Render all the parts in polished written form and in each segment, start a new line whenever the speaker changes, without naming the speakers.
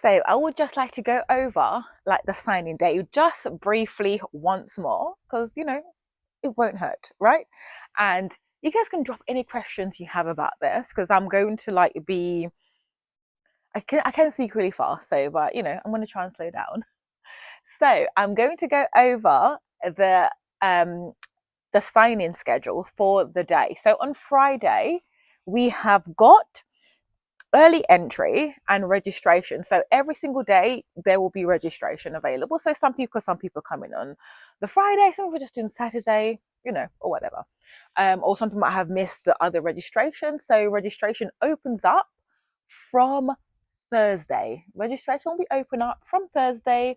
So I would just like to go over like the signing day just briefly once more because it won't hurt, right? And you guys can drop any questions you have about this because I'm going to like be I can speak really fast, so but I'm going to try and slow down. So I'm going to go over um the sign-in schedule for the day. So on Friday we have got early entry and registration. So every single day there will be registration available. So some people come in on the Friday, some people just doing Saturday, or whatever. Or some people might have missed the other registration. So registration opens up from Thursday. Registration will be open up from Thursday.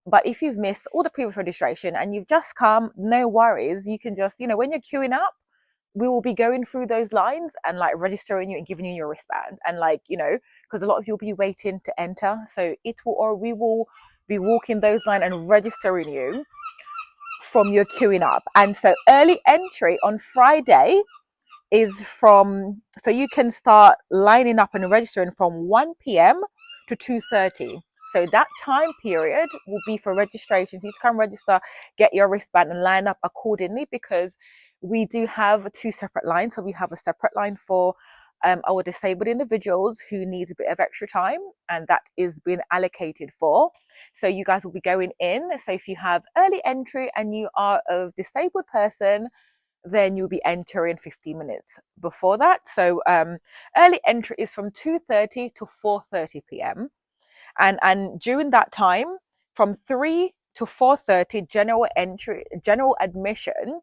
But if you've missed all the previous registration and you've just come, no worries. You can just, when you're queuing up, we will be going through those lines and like registering you and giving you your wristband. And like, because a lot of you will be waiting to enter. So we will be walking those lines and registering you from your queuing up. And so early entry on Friday is so you can start lining up and registering from 1 p.m. to 2:30. So that time period will be for registration. For you to come register, get your wristband and line up accordingly because we do have two separate lines. So we have a separate line for our disabled individuals who need a bit of extra time, and that is being allocated for. So you guys will be going in. So if you have early entry and you are a disabled person, then you'll be entering 15 minutes before that. So early entry is from 2:30 to 4:30 p.m. And during that time, from 3 to 4:30, general admission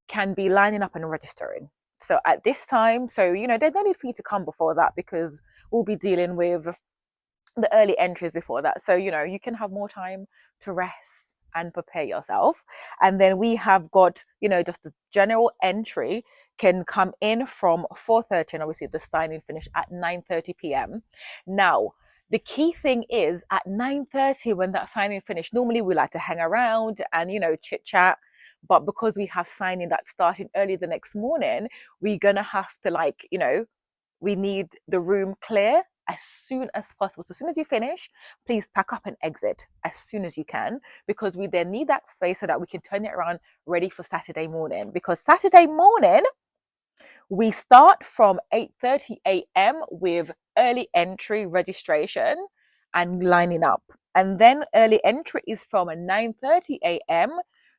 can be lining up and registering. So at this time, there's no need for you to come before that because we'll be dealing with the early entries before that. So, you can have more time to rest and prepare yourself. And then we have got, just the general entry can come in from 4:30 and obviously the signing finish at 9:30 p.m. Now, the key thing is at 9:30 when that signing finish, normally we like to hang around and, chit chat. But because we have signing that's starting early the next morning, we're going to have to we need the room clear as soon as possible. So as soon as you finish, please pack up and exit as soon as you can because we then need that space so that we can turn it around ready for Saturday morning. Because Saturday morning, we start from 8:30 a.m. with early entry registration and lining up. And then early entry is from 9:30 a.m.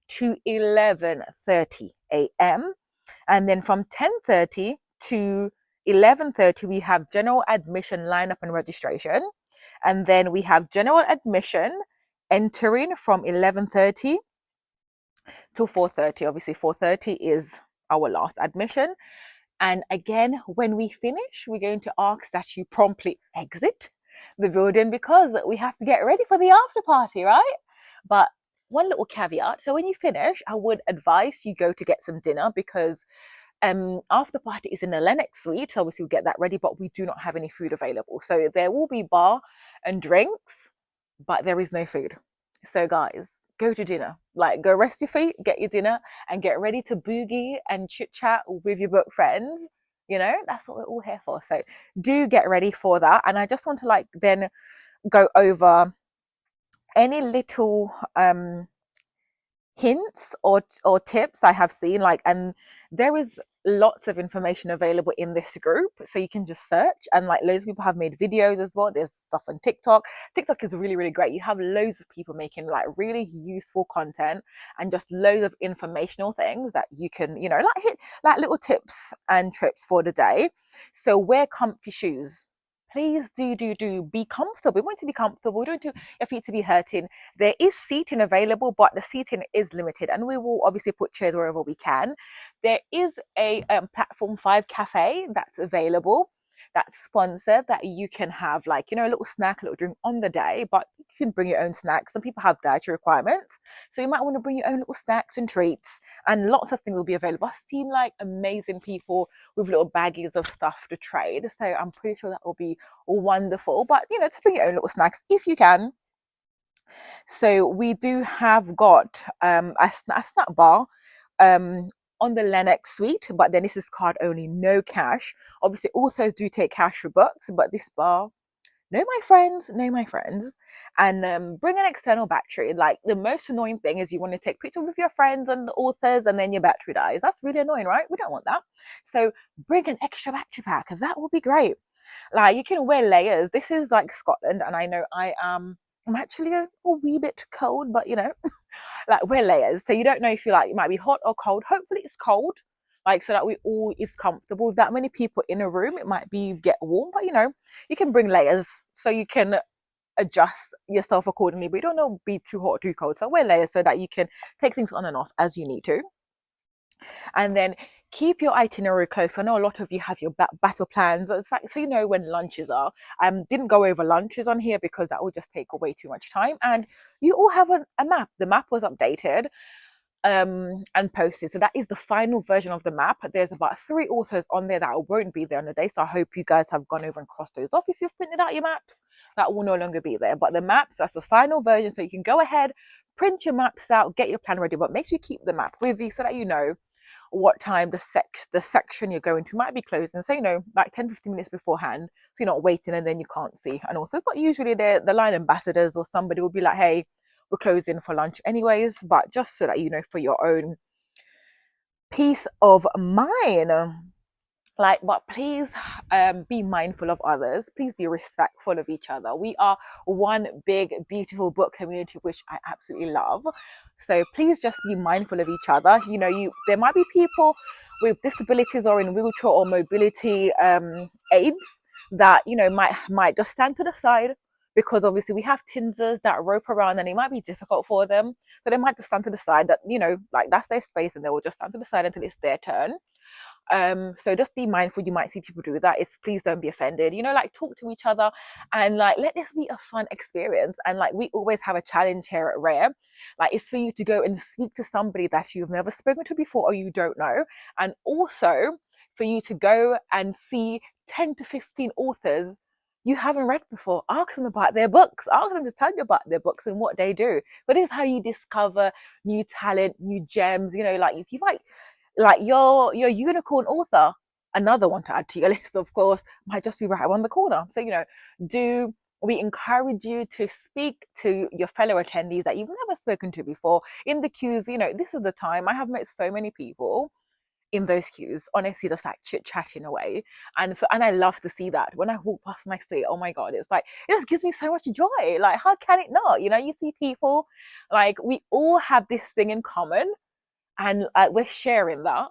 to 11:30 a.m. And then from 10:30 to 11:30, we have general admission lineup and registration. And then we have general admission entering from 11:30 to 4:30. Obviously, 4:30 is our last admission. And again, when we finish, we're going to ask that you promptly exit the building because we have to get ready for the after party, right? But one little caveat. So when you finish, I would advise you go to get some dinner because after party is in the Lenox Suite. So obviously we'll get that ready, but we do not have any food available. So there will be bar and drinks, but there is no food. So guys, go to dinner. Like go rest your feet, get your dinner, and get ready to boogie and chit chat with your book friends. That's what we're all here for. So do get ready for that. And I just want to then go over any little hints or tips I have seen, and there is lots of information available in this group, so you can just search, and loads of people have made videos as well. There's stuff on TikTok is really, really great. You have loads of people making really useful content and just loads of informational things that you can hit little tips and trips for the day. So wear comfy shoes. Please do be comfortable. We want to be comfortable. We don't want your feet to be hurting. There is seating available, but the seating is limited, and we will obviously put chairs wherever we can. There is a platform 5 cafe that's available, that's sponsored, that you can have a little snack, a little drink on the day, but you can bring your own snacks. Some people have dietary requirements, so you might want to bring your own little snacks and treats, and lots of things will be available. I've seen amazing people with little baggies of stuff to trade, so I'm pretty sure that will be wonderful. But just bring your own little snacks if you can. So we do have got a snack bar on the Lenox Suite, but then this is card only, no cash. Obviously authors do take cash for books, but this bar, know my friends, and bring an external battery. Like, the most annoying thing is you want to take pictures with your friends and the authors and then your battery dies. That's really annoying, right? We don't want that. So bring an extra battery pack. That will be great. Like, you can wear layers. This is like Scotland, and I know I'm actually a wee bit cold, but like, wear layers. So you don't know if you like it might be hot or cold. Hopefully it's cold, like, so that we all is comfortable. With that many people in a room, it might be get warm, but you can bring layers so you can adjust yourself accordingly, but you don't know be too hot or too cold. So wear layers so that you can take things on and off as you need to. And then keep your itinerary close. I know a lot of you have your battle plans. It's like, so you know when lunches are. Didn't go over lunches on here because that would just take way too much time. And you all have a map. The map was updated and posted. So that is the final version of the map. There's about 3 authors on there that won't be there on the day. So I hope you guys have gone over and crossed those off. If you've printed out your maps, that will no longer be there. But the maps, that's the final version. So you can go ahead, print your maps out, get your plan ready, but make sure you keep the map with you so that you know what time the section you're going to might be closing. So like 10-15 minutes beforehand, so you're not waiting and then you can't see. And also, but usually the line ambassadors or somebody will be like, hey, we're closing for lunch anyways, but just so that for your own peace of mind. Like, but please be mindful of others. Please be respectful of each other. We are one big beautiful book community, which I absolutely love. So please just be mindful of each other. There might be people with disabilities or in wheelchair or mobility aids that might just stand to the side, because obviously we have tinsers that rope around and it might be difficult for them, so they might just stand to the side. That like, that's their space, and they will just stand to the side until it's their turn. So just be mindful. You might see people do that. It's, please don't be offended. Like, talk to each other and like, let this be a fun experience. And like, we always have a challenge here at Rare. Like, it's for you to go and speak to somebody that you've never spoken to before or you don't know, and also for you to go and see 10 to 15 authors you haven't read before. Ask them about their books. Ask them to tell you about their books and what they do. But this is how you discover new talent, new gems. Like, if you like your unicorn author, another one to add to your list, of course, might just be right around the corner. So do we encourage you to speak to your fellow attendees that you've never spoken to before in the queues? This is the time. I have met so many people in those queues, honestly, just like chit chatting away, and I love to see that. When I walk past and I see, oh my god, it's like, it just gives me so much joy. Like, how can it not? You see people, like, we all have this thing in common, and we're sharing that.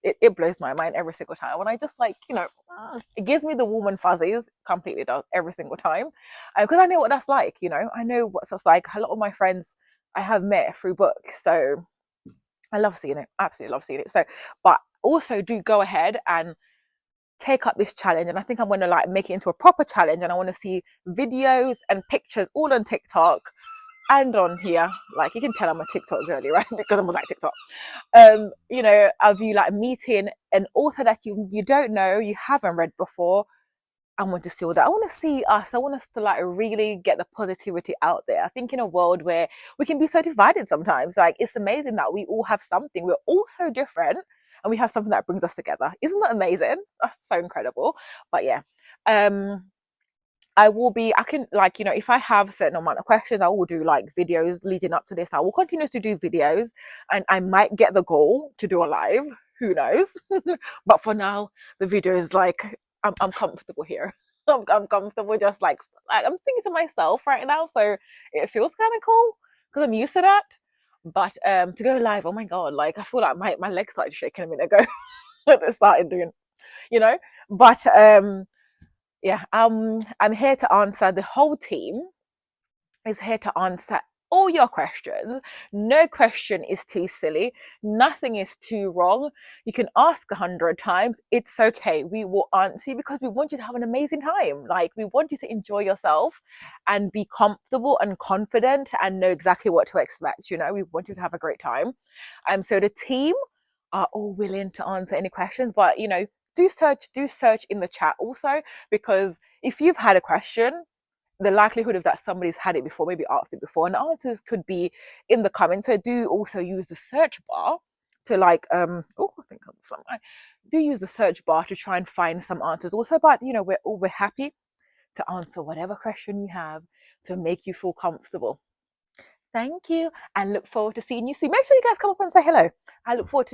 It blows my mind every single time when I just like, it gives me the warm and fuzzies. Completely does, every single time, because I know what that's like. I know what that's like. A lot of my friends I have met through books, so I love seeing it. Absolutely love seeing it. So, but also do go ahead and take up this challenge, and I think I'm going to like make it into a proper challenge, and I want to see videos and pictures all on TikTok and on here. Like, you can tell I'm a TikTok girly, right? Because I'm on like TikTok. Of you like meeting an author that you don't know, you haven't read before. I want to see all that. I want to see us. I want us to like really get the positivity out there. I think in a world where we can be so divided sometimes, like, it's amazing that we all have something. We're all so different, and we have something that brings us together. Isn't that amazing? That's so incredible. But yeah, I can, like, if I have a certain amount of questions, I will do like videos leading up to this. I will continue to do videos, and I might get the goal to do a live. Who knows? But for now, the video is like, I'm comfortable here. I'm comfortable, just like I'm thinking to myself right now. So it feels kind of cool because I'm used to that. But to go live, oh my god, like, I feel like my legs started shaking a minute ago. They started doing, But yeah, I'm here to answer. The whole team is here to answer all your questions. No question is too silly. Nothing is too wrong. You can ask 100 times. It's okay. We will answer you because we want you to have an amazing time. Like, we want you to enjoy yourself and be comfortable and confident and know exactly what to expect. We want you to have a great time. So the team are all willing to answer any questions, but do search in the chat also, because if you've had a question, the likelihood of that somebody's had it before, maybe asked it before, and the answers could be in the comments. So do also use the search bar to like I think I'm somewhere. Do use the search bar to try and find some answers also. But we're happy to answer whatever question you have to make you feel comfortable. Thank you, and look forward to seeing you soon. Make sure you guys come up and say hello. I look forward to